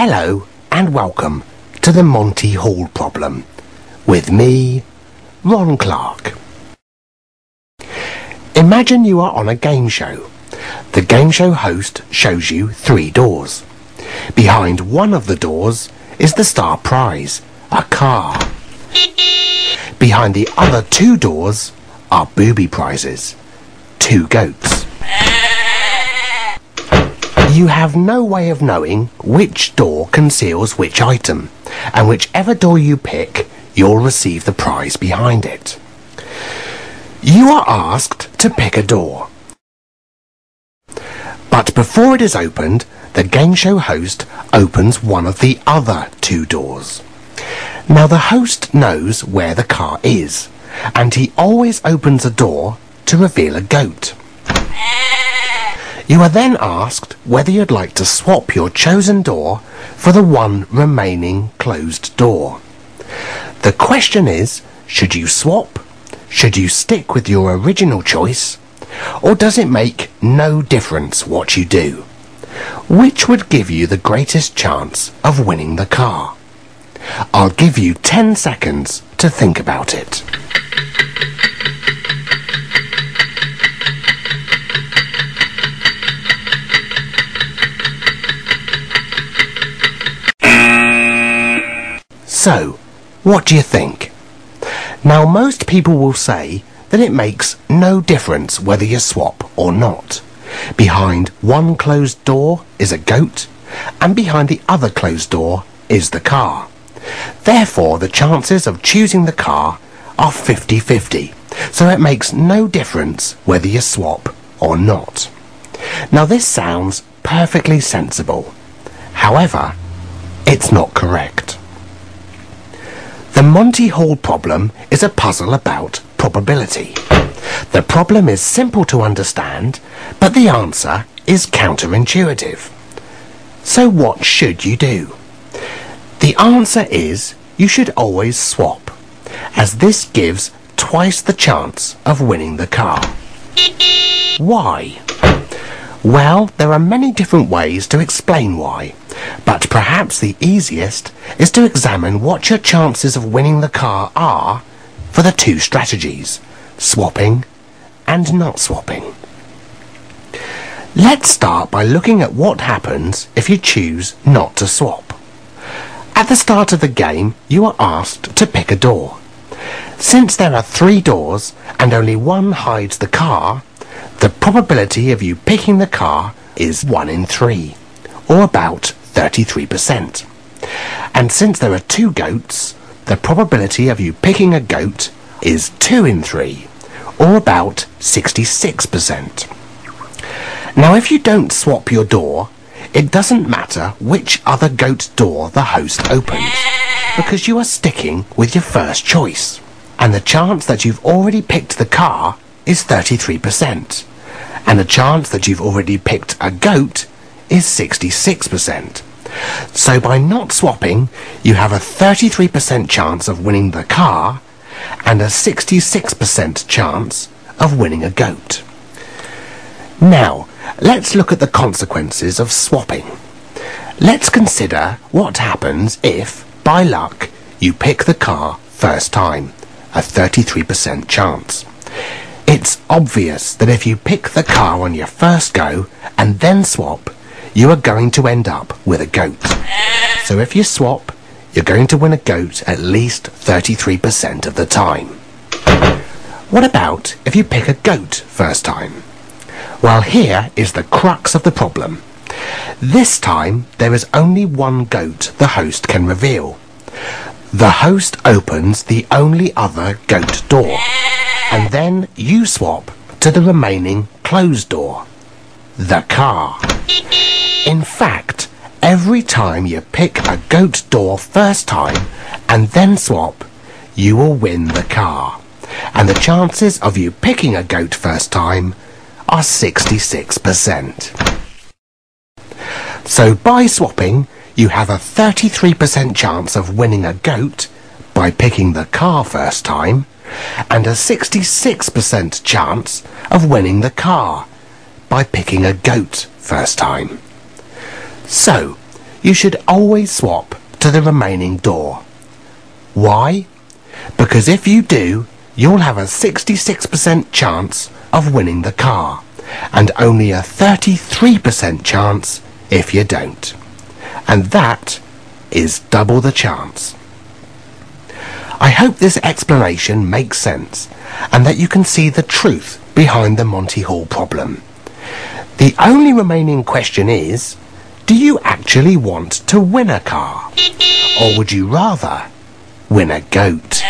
Hello and welcome to the Monty Hall problem with me, Ron Clark. Imagine you are on a game show. The game show host shows you 3 doors. Behind one of the doors is the star prize, a car. Behind the other 2 doors are booby prizes, 2 goats. You have no way of knowing which door conceals which item, and whichever door you pick, you'll receive the prize behind it. You are asked to pick a door. But before it is opened, the game show host opens one of the other 2 doors. Now the host knows where the car is, and he always opens a door to reveal a goat. You are then asked whether you'd like to swap your chosen door for the one remaining closed door. The question is, should you swap? Should you stick with your original choice? Or does it make no difference what you do? Which would give you the greatest chance of winning the car? I'll give you 10 seconds to think about it. So, what do you think? Now, most people will say that it makes no difference whether you swap or not. Behind one closed door is a goat, and behind the other closed door is the car. Therefore, the chances of choosing the car are 50-50, so it makes no difference whether you swap or not. Now, this sounds perfectly sensible. However, it's not correct. The Monty Hall problem is a puzzle about probability. The problem is simple to understand, but the answer is counterintuitive. So what should you do? The answer is you should always swap, as this gives twice the chance of winning the car. Why? Well, there are many different ways to explain why, but perhaps the easiest is to examine what your chances of winning the car are for the 2 strategies, swapping and not swapping. Let's start by looking at what happens if you choose not to swap. At the start of the game, you are asked to pick a door. Since there are 3 doors and only one hides the car, the probability of you picking the car is 1 in 3, or about 33%. And since there are 2 goats, the probability of you picking a goat is 2 in 3, or about 66%. Now, if you don't swap your door, it doesn't matter which other goat door the host opens, because you are sticking with your first choice, and the chance that you've already picked the car is 33%, and the chance that you've already picked a goat is 66%. So by not swapping, you have a 33% chance of winning the car and a 66% chance of winning a goat. Now, let's look at the consequences of swapping. Let's consider what happens if, by luck, you pick the car first time, a 33% chance. It's obvious that if you pick the car on your first go and then swap, you are going to end up with a goat. So if you swap, you're going to win a goat at least 33% of the time. What about if you pick a goat first time? Well, here is the crux of the problem. This time, there is only one goat the host can reveal. The host opens the only other goat door, and then you swap to the remaining closed door, the car. In fact, every time you pick a goat door first time and then swap, you will win the car. And the chances of you picking a goat first time are 66%. So by swapping, you have a 33% chance of winning a goat by picking the car first time, and a 66% chance of winning the car by picking a goat first time. So, you should always swap to the remaining door. Why? Because if you do, you'll have a 66% chance of winning the car, and only a 33% chance if you don't. And that is double the chance. I hope this explanation makes sense, and that you can see the truth behind the Monty Hall problem. The only remaining question is, do you actually want to win a car? Or would you rather win a goat?